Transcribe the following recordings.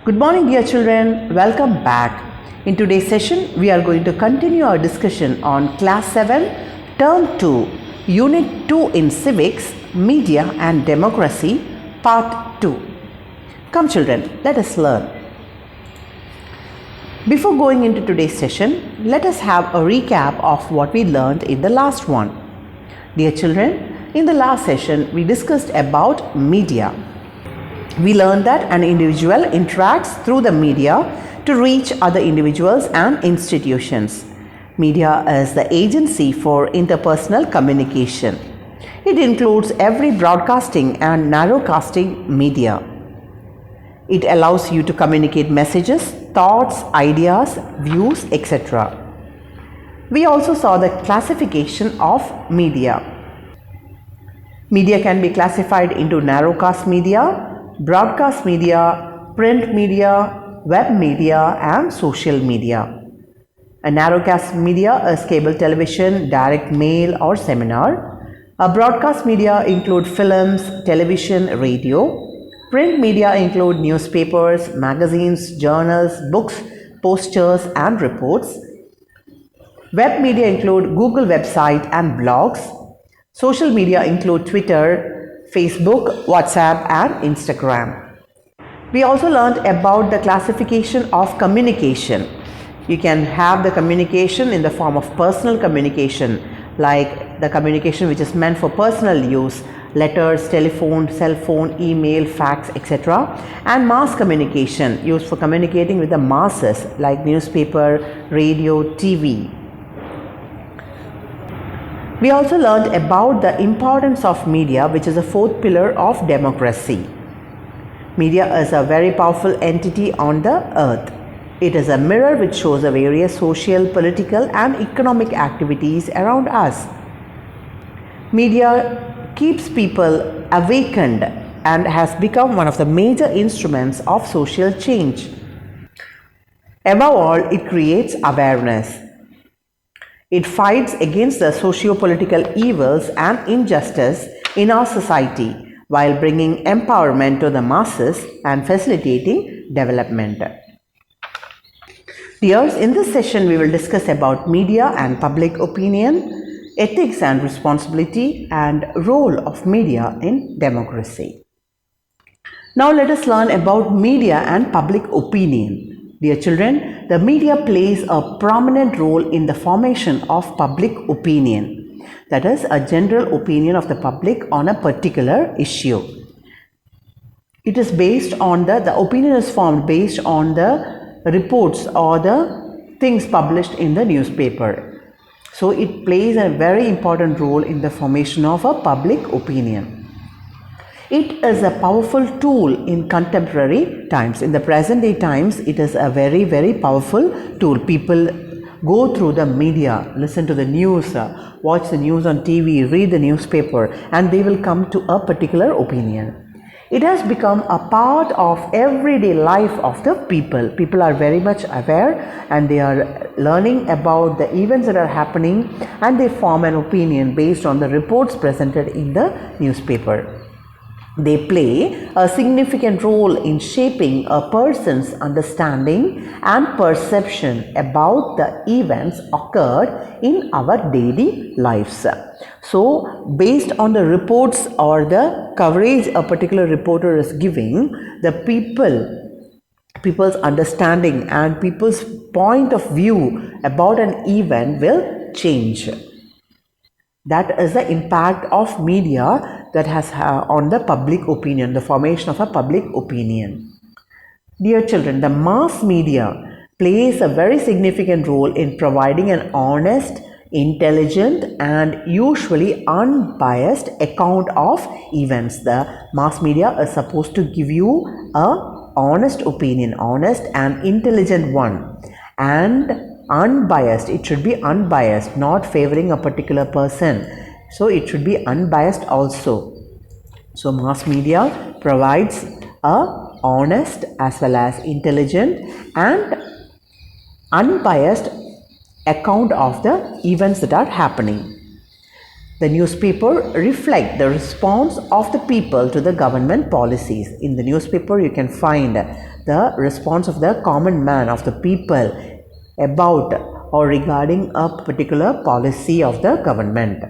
Good morning, dear children. Welcome back. In today's session, we are going to continue our discussion on Class 7, Term 2, Unit 2 in Civics, Media and Democracy, Part 2. Come children, let us learn. Before going into today's session, let us have a recap of what we learned in the last one. Dear children, in the last session, we discussed about media. We learned that an individual interacts through the media to reach other individuals and institutions. Media is the agency for interpersonal communication. It includes every broadcasting and narrowcasting media. It allows you to communicate messages, thoughts, ideas, views, etc. We also saw the classification of media. Media can be classified into narrowcast media, broadcast media, print media, web media and social media. A narrowcast media is cable television, direct mail or seminar. A broadcast media include films, television, radio. Print media include newspapers, magazines, journals, books, posters and reports. Web media include Google website and blogs. Social media include Twitter, Facebook, WhatsApp and Instagram. We also learned about the classification of communication. You can have the communication in the form of personal communication, like the communication which is meant for personal use, letters, telephone, cell phone, email, fax, etc. and mass communication used for communicating with the masses like newspaper, radio, TV. We also learned about the importance of media, which is a fourth pillar of democracy. Media is a very powerful entity on the earth. It is a mirror which shows the various social, political and economic activities around us. Media keeps people awakened and has become one of the major instruments of social change. Above all, it creates awareness. It fights against the socio-political evils and injustice in our society while bringing empowerment to the masses and facilitating development. Dears, in this session we will discuss about media and public opinion, ethics and responsibility and role of media in democracy. Now let us learn about media and public opinion. Dear children, the media plays a prominent role in the formation of public opinion. That is, a general opinion of the public on a particular issue. It is based on the opinion is formed based on the reports or the things published in the newspaper. So it plays a very important role in the formation of a public opinion. It is a powerful tool in contemporary times. In the present day times, it is a very, very powerful tool. People go through the media, listen to the news, watch the news on TV, read the newspaper, and they will come to a particular opinion. It has become a part of everyday life of the people. People are very much aware and they are learning about the events that are happening and they form an opinion based on the reports presented in the newspaper. They play a significant role in shaping a person's understanding and perception about the events occurred in our daily lives. So, based on the reports or the coverage a particular reporter is giving, the people's understanding and people's point of view about an event will change. That is the impact of media that has on the public opinion, the formation of a public opinion. Dear children, the mass media plays a very significant role in providing an honest, intelligent and usually unbiased account of events. The mass media is supposed to give you a honest opinion, honest and intelligent one, and unbiased. It should be unbiased, not favoring a particular person. So it should be unbiased also. So mass media provides a honest as well as intelligent and unbiased account of the events that are happening. The newspaper reflect the response of the people to the government policies. In the newspaper, you can find the response of the common man, of the people, about or regarding a particular policy of the government.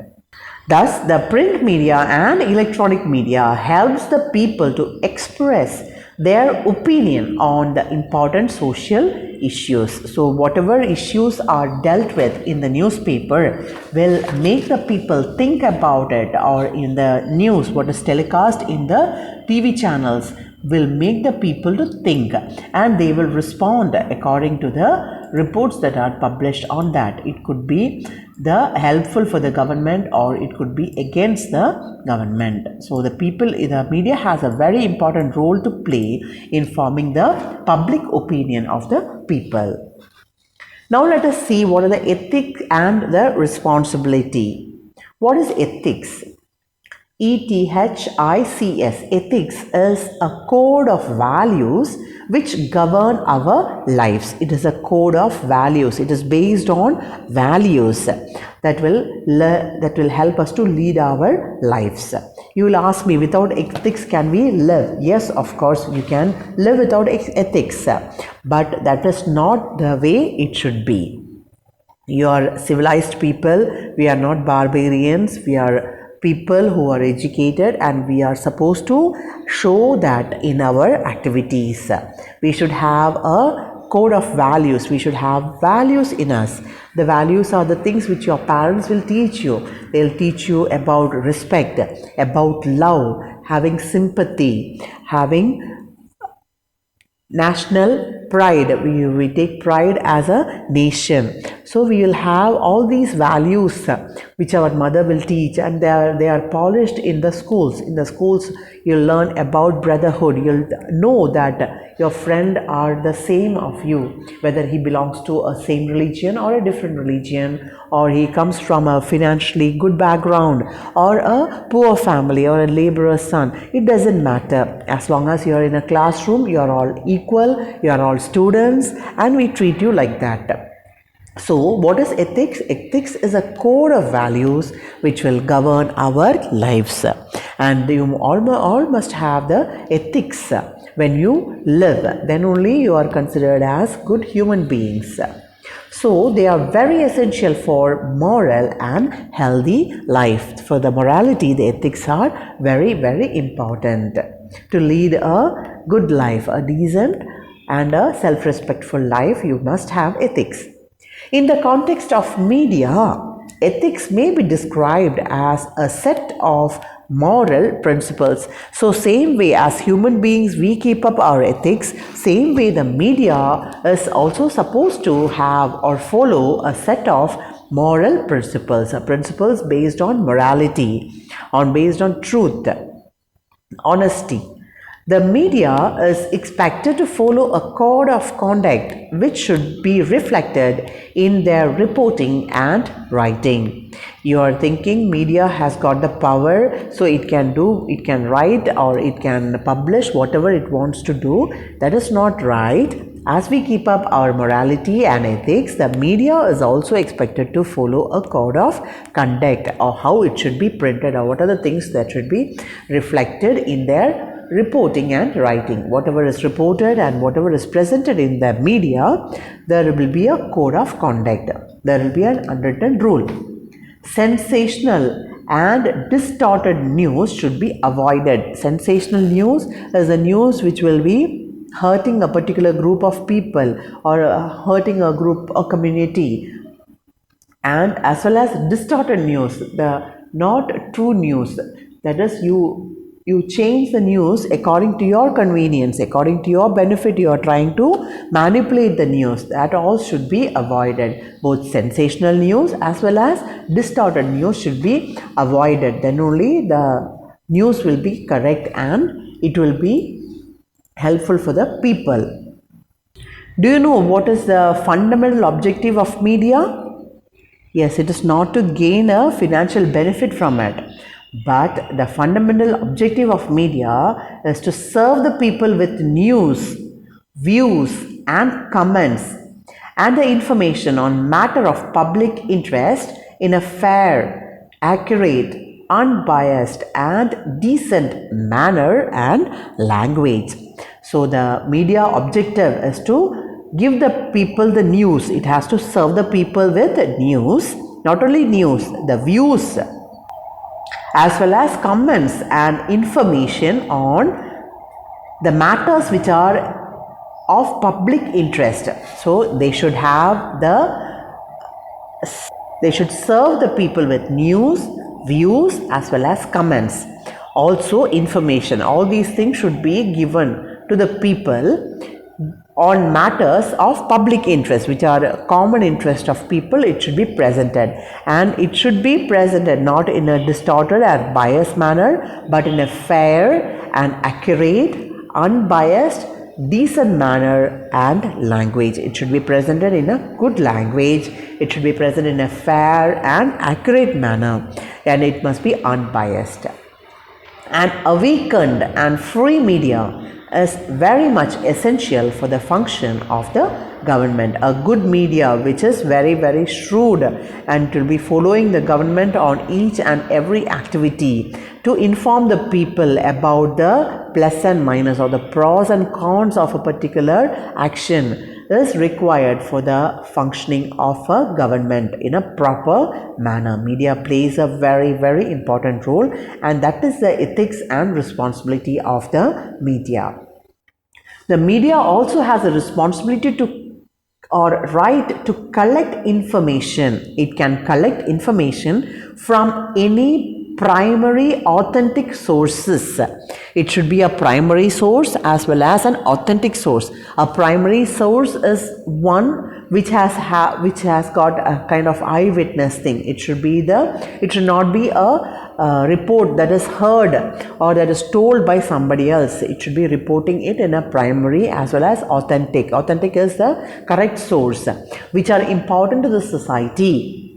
Thus, the print media and electronic media helps the people to express their opinion on the important social issues. So, whatever issues are dealt with in the newspaper will make the people think about it, or in the news, what is telecast in the TV channels will make the people to think, and they will respond according to the reports that are published on that. It could be the helpful for the government, or it could be against the government. So the media has a very important role to play in forming the public opinion of the people. Now let us see what are the ethics and the responsibility. What is ethics? ETHICS. Ethics is a code of values which govern our lives. It is a code of values. It is based on values that will help us to lead our lives. You will ask me, without ethics can we live? Yes, of course you can live without ethics, but that is not the way it should be. You are civilized people. We are not barbarians. We are people who are educated, and we are supposed to show that in our activities. We should have a code of values. We should have values in us. The values are the things which your parents will teach you. They'll teach you about respect, about love, having sympathy, having national pride. We take pride as a nation. So we will have all these values which our mother will teach, and they are polished in the schools. In the schools you'll learn about brotherhood. You'll know that your friend are the same of you, whether he belongs to a same religion or a different religion, or he comes from a financially good background, or a poor family, or a laborer's son. It doesn't matter. As long as you are in a classroom, you are all equal, you are all students, and we treat you like that. So what is ethics? Ethics is a code of values which will govern our lives, and you all must have the ethics. When you live, then only you are considered as good human beings. So they are very essential for moral and healthy life. For the morality, the ethics are very, very important. To lead a good life, a decent and a self-respectful life, you must have ethics. In the context of media, ethics may be described as a set of moral principles. So same way as human beings we keep up our ethics, same way the media is also supposed to have or follow a set of moral principles, principles based on morality, based on truth, honesty. The media is expected to follow a code of conduct which should be reflected in their reporting and writing. You are thinking media has got the power, so it can write or it can publish whatever it wants to do. That is not right. As we keep up our morality and ethics, the media is also expected to follow a code of conduct, or how it should be printed, or what are the things that should be reflected in their reporting and writing. Whatever is reported and whatever is presented in the media, there will be a code of conduct. There will be an unwritten rule. Sensational and distorted news should be avoided. Sensational news is a news which will be hurting a particular group of people, or hurting a group or community, and as well as distorted news, the not true news. That is, you change the news according to your convenience, according to your benefit. You are trying to manipulate the news. That all should be avoided. Both sensational news as well as distorted news should be avoided. Then only the news will be correct and it will be helpful for the people. Do you know what is the fundamental objective of media? Yes, it is not to gain a financial benefit from it. But the fundamental objective of media is to serve the people with news, views and comments and the information on matter of public interest in a fair, accurate, unbiased and decent manner and language. So the media objective is to give the people the news. It has to serve the people with news, not only news, the views as well as comments and information on the matters which are of public interest. So they should serve the people with news, views as well as comments. Also information. All these things should be given to the people on matters of public interest, which are common interest of people. It should be presented, and it should be presented not in a distorted or biased manner, but in a fair and accurate, unbiased, decent manner and language. It should be presented in a good language. It should be presented in a fair and accurate manner, and it must be unbiased. An awakened and free media is very much essential for the function of the government. A good media which is very, very shrewd and will be following the government on each and every activity to inform the people about the plus and minus or the pros and cons of a particular action is required for the functioning of a government in a proper manner. Media plays a very, very important role, and that is the ethics and responsibility of the media. The media also has a responsibility to or right to collect information. It can collect information from any primary authentic sources. It should be a primary source as well as an authentic source. A primary source is one which has got a kind of eyewitness thing. It should not be a report that is heard or that is told by somebody else. It should be reporting it in a primary as well as authentic. Authentic is the correct source which are important to the society,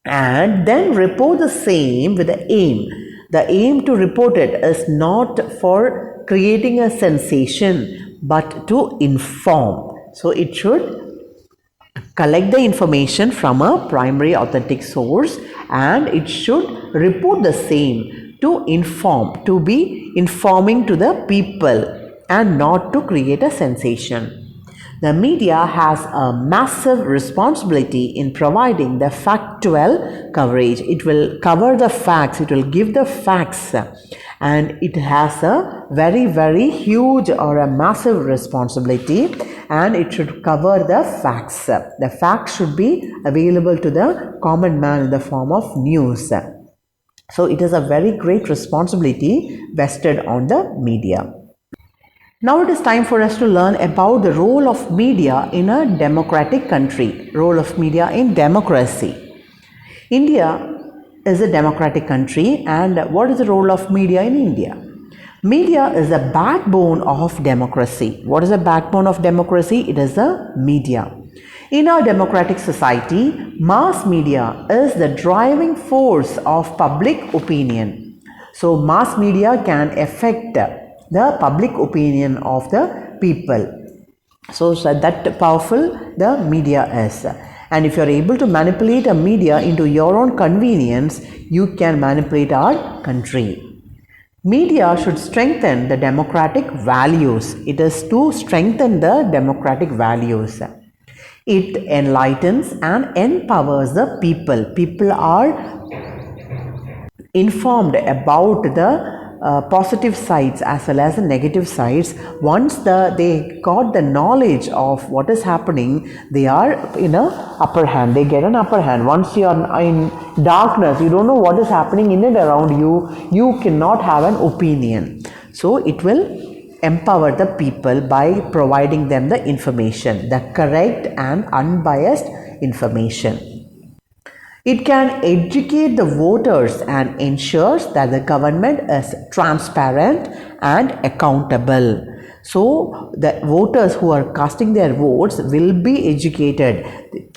and then report the same with the aim. The aim to report it is not for creating a sensation but to inform. So it should collect the information from a primary authentic source, and it should report the same to inform, to be informing to the people and not to create a sensation. The media has a massive responsibility in providing the factual coverage. It will cover the facts, it will give the facts, and it has a very, very huge or a massive responsibility, and it should cover the facts. The facts should be available to the common man in the form of news. So it is a very great responsibility vested on the media. Now it is time for us to learn about the role of media in a democratic country, role of media in democracy. India is a democratic country, and what is the role of media in India? Media is the backbone of democracy. What is the backbone of democracy? It is the media. In our democratic society, mass media is the driving force of public opinion. So mass media can affect the public opinion of the people. So that powerful the media is. And if you are able to manipulate a media into your own convenience, you can manipulate our country. Media should strengthen the democratic values. It is to strengthen the democratic values. It enlightens and empowers the people. People are informed about the positive sides as well as the negative sides. Once they got the knowledge of what is happening, they are in a upper hand. They get an upper hand. Once you are in darkness, you don't know what is happening in and around you, you cannot have an opinion. So it will empower the people by providing them the information, the correct and unbiased information. It can educate the voters and ensures that the government is transparent and accountable. So the voters who are casting their votes will be educated.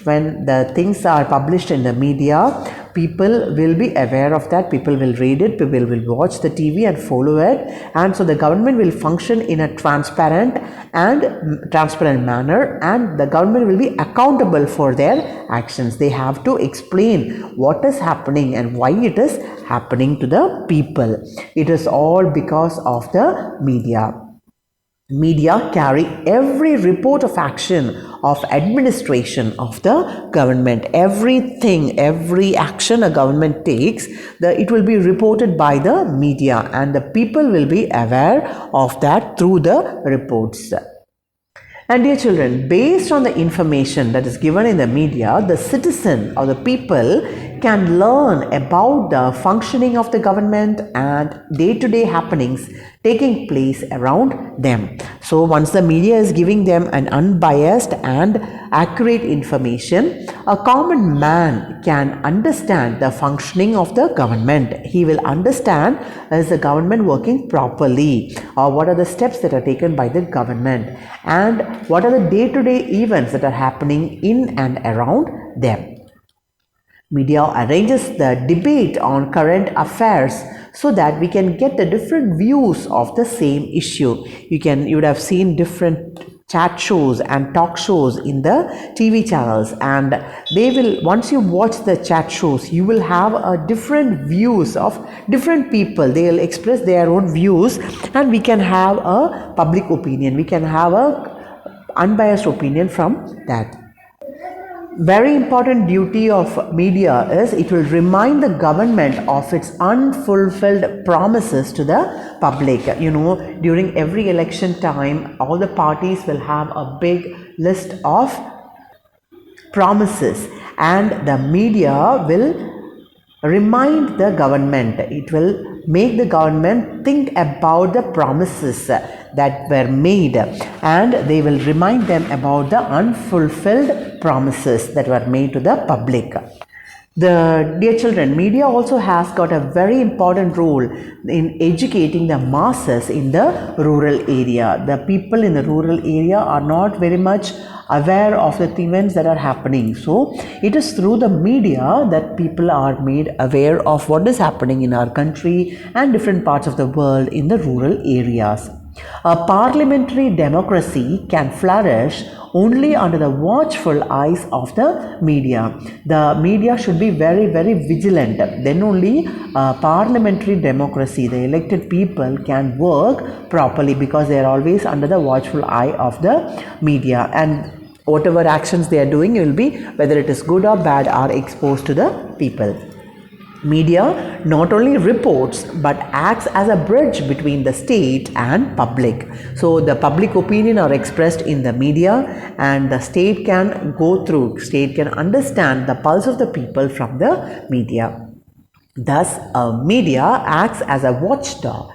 When the things are published in the media, people will be aware of that, people will read it, people will watch the TV and follow it, and so the government will function in a transparent manner, and the government will be accountable for their actions. They have to explain what is happening and why it is happening to the people. It is all because of the media. Media carry every report of action of administration of the government. Everything, every action a government takes, it will be reported by the media, and the people will be aware of that through the reports. And dear children, based on the information that is given in the media, the citizen or the people can learn about the functioning of the government and day-to-day happenings taking place around them. So once the media is giving them an unbiased and accurate information, a common man can understand the functioning of the government. He will understand, is the government working properly, or what are the steps that are taken by the government, and what are the day-to-day events that are happening in and around them. Media arranges the debate on current affairs so that we can get the different views of the same issue. You would have seen different chat shows and talk shows in the TV channels, and they will, once you watch the chat shows, you will have different views of different people. They will express their own views, and we can have a public opinion. We can have a unbiased opinion from that. Very important duty of media is it will remind the government of its unfulfilled promises to the public. During every election time, all the parties will have a big list of promises, and the media will remind the government. It will make the government think about the promises that were made, and they will remind them about the unfulfilled promises that were made to the public. Dear children, media also has got a very important role in educating the masses in the rural area. The people in the rural area are not very much aware of the events that are happening. So it is through the media that people are made aware of what is happening in our country and different parts of the world in the rural areas. A parliamentary democracy can flourish only under the watchful eyes of the media. The media should be very, very vigilant. Then only parliamentary democracy, the elected people, can work properly, because they are always under the watchful eye of the media, and whatever actions they are doing will be, whether it is good or bad, are exposed to the people. Media not only reports but acts as a bridge between the state and public. So the public opinion are expressed in the media, and the state can understand the pulse of the people from the media. Thus, media acts as a watchdog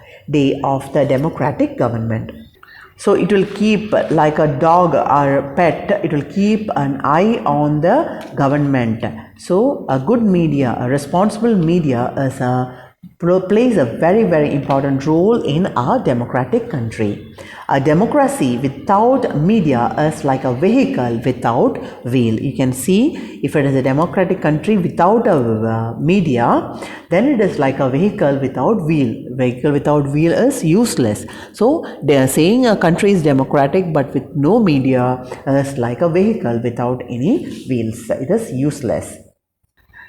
of the democratic government. So it will keep, like a dog or pet, it will keep an eye on the government. So a good media, a responsible media plays a very, very important role in our democratic country. A democracy without media is like a vehicle without wheel. You can see, if it is a democratic country without a media, then it is like a vehicle without wheel. Vehicle without wheel is useless. So they are saying a country is democratic but with no media is like a vehicle without any wheels. It is useless.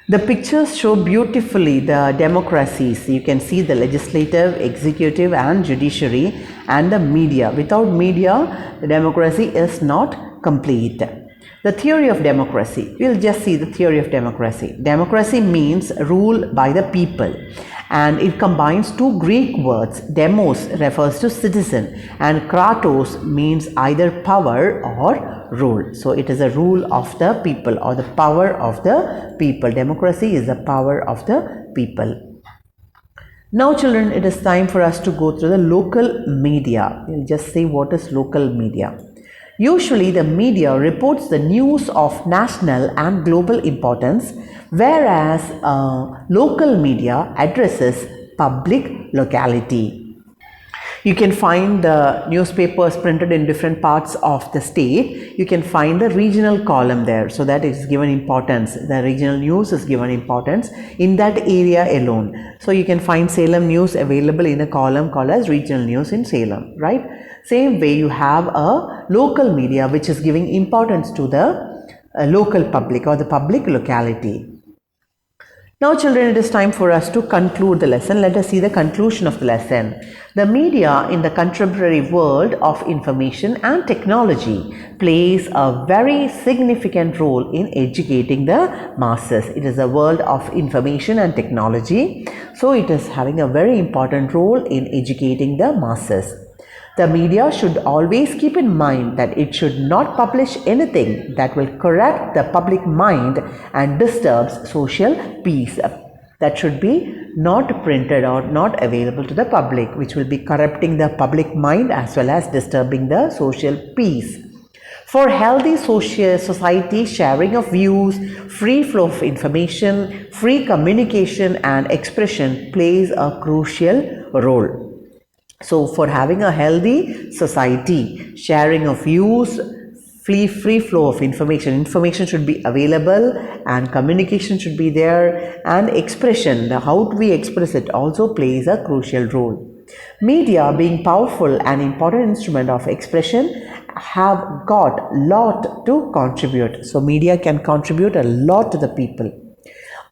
The pictures show beautifully the democracies. You can see the legislative, executive and judiciary and the media. Without media, the democracy is not complete. The theory of democracy. We'll just see the theory of democracy. Democracy means rule by the people, and it combines two Greek words. Demos refers to citizen and kratos means either power or rule. So it is a rule of the people or the power of the people. Democracy is the power of the people. Now children, it is time for us to go through the local media. We'll just say what is local media. Usually the media reports the news of national and global importance, whereas local media addresses public locality. You can find the newspapers printed in different parts of the state. You can find the regional column there, so that is given importance. The regional news is given importance in that area alone. So you can find Salem news available in a column called as regional news in Salem, right? Same way, you have a local media which is giving importance to the local public or the public locality. Now children, it is time for us to conclude the lesson. Let us see the conclusion of the lesson. The media in the contemporary world of information and technology plays a very significant role in educating the masses. It is a world of information and technology, so it is having a very important role in educating the masses. The media should always keep in mind that it should not publish anything that will corrupt the public mind and disturbs social peace. That should be not printed or not available to the public, which will be corrupting the public mind as well as disturbing the social peace. For healthy society, sharing of views, free flow of information, free communication and expression plays a crucial role. So for having a healthy society, sharing of views, free flow of information should be available and communication should be there, and expression, how we express it, also plays a crucial role. Media, being powerful and important instrument of expression, have got lot to contribute. So media can contribute a lot to the people.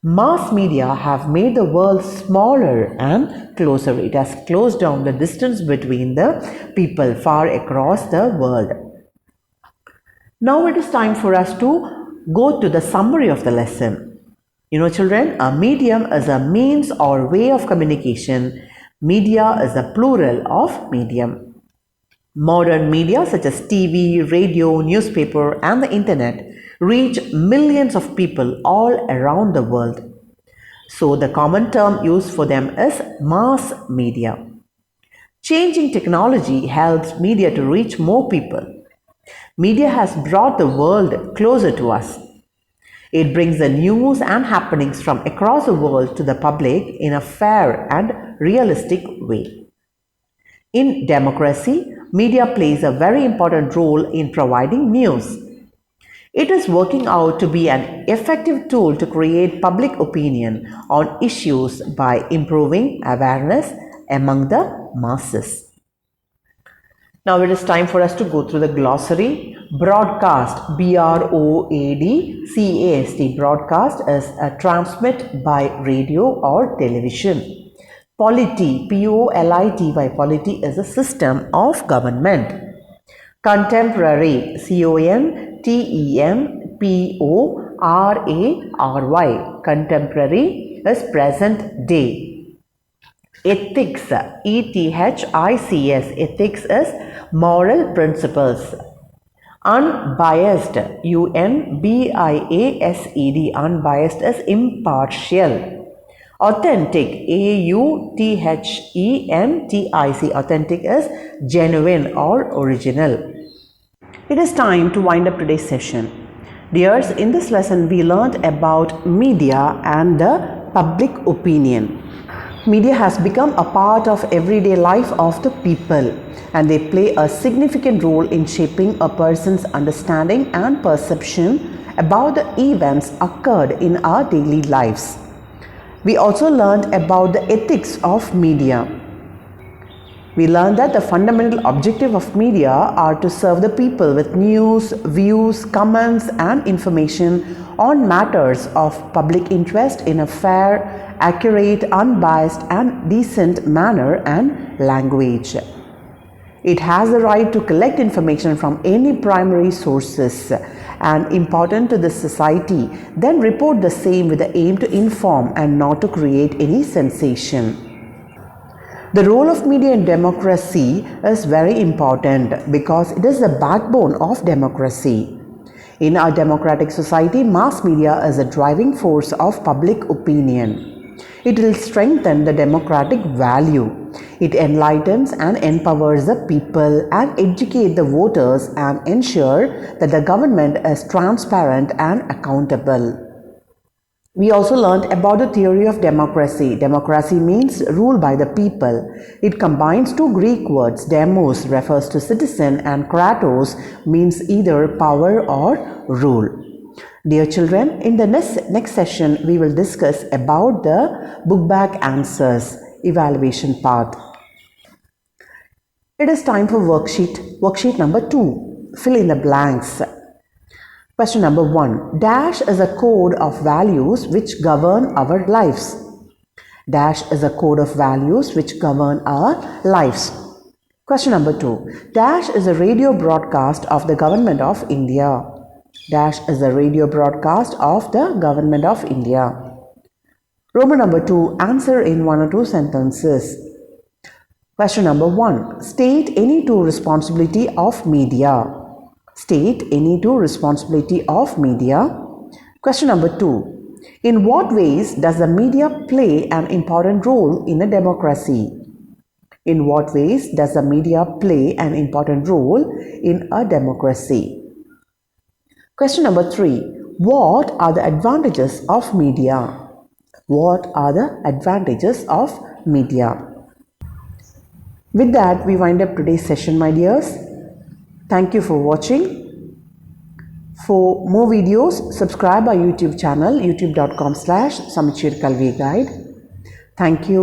Mass media have made the world smaller and closer. It has closed down the distance between the people far across the world. Now it is time for us to go to the summary of the lesson. You know children, a medium is a means or way of communication. Media is a plural of medium. Modern media such as TV, radio, newspaper and the internet reach millions of people all around the world. So the common term used for them is mass media. Changing technology helps media to reach more people. Media has brought the world closer to us. It brings the news and happenings from across the world to the public in a fair and realistic way. In democracy, media plays a very important role in providing news. It is working out to be an effective tool to create public opinion on issues by improving awareness among the masses. Now it is time for us to go through the glossary. Broadcast, B-R-O-A-D-C-A-S-T, broadcast is a transmit by radio or television. Polity, P-O-L-I-T-Y, polity is a system of government. Contemporary, C-O-N-T-E-M-P-O-R-A-R-Y, contemporary is present day. Ethics, E-T-H-I-C-S, ethics is moral principles. Unbiased, U-N-B-I-A-S-E-D, unbiased is impartial. Authentic, A-U-T-H-E-N-T-I-C, authentic is genuine or original. It is time to wind up today's session. Dears, in this lesson we learned about media and the public opinion. Media has become a part of everyday life of the people, and they play a significant role in shaping a person's understanding and perception about the events occurred in our daily lives. We also learned about the ethics of media. We learned that the fundamental objective of media are to serve the people with news, views, comments and information on matters of public interest in a fair, accurate, unbiased and decent manner and language. It has the right to collect information from any primary sources and important to the society, then report the same with the aim to inform and not to create any sensation. The role of media in democracy is very important because it is the backbone of democracy. In our democratic society, mass media is a driving force of public opinion. It will strengthen the democratic value. It enlightens and empowers the people and educate the voters and ensure that the government is transparent and accountable. We also learned about the theory of democracy. Democracy means rule by the people. It combines two Greek words. Demos refers to citizen and kratos means either power or rule. Dear children, in the next session we will discuss about the book back answers evaluation part. It is time for worksheet number 2. Fill in the blanks. Question number 1. Dash is a code of values which govern our lives. Dash is a code of values which govern our lives. Question number 2. Dash is a radio broadcast of the Government of India. Dash is a radio broadcast of the Government of India. Roman number 2. Answer in 1 or 2 sentences. Question number 1. State any two responsibility of media. State any two responsibility of media. Question number 2. In what ways does the media play an important role in a democracy? In what ways does the media play an important role in a democracy? Question number 3. What are the advantages of media? What are the advantages of media? With that, we wind up today's session, my dears. Thank you for watching. For more videos, subscribe our YouTube channel, youtube.com/Samacheer Kalvi Guide. Thank you.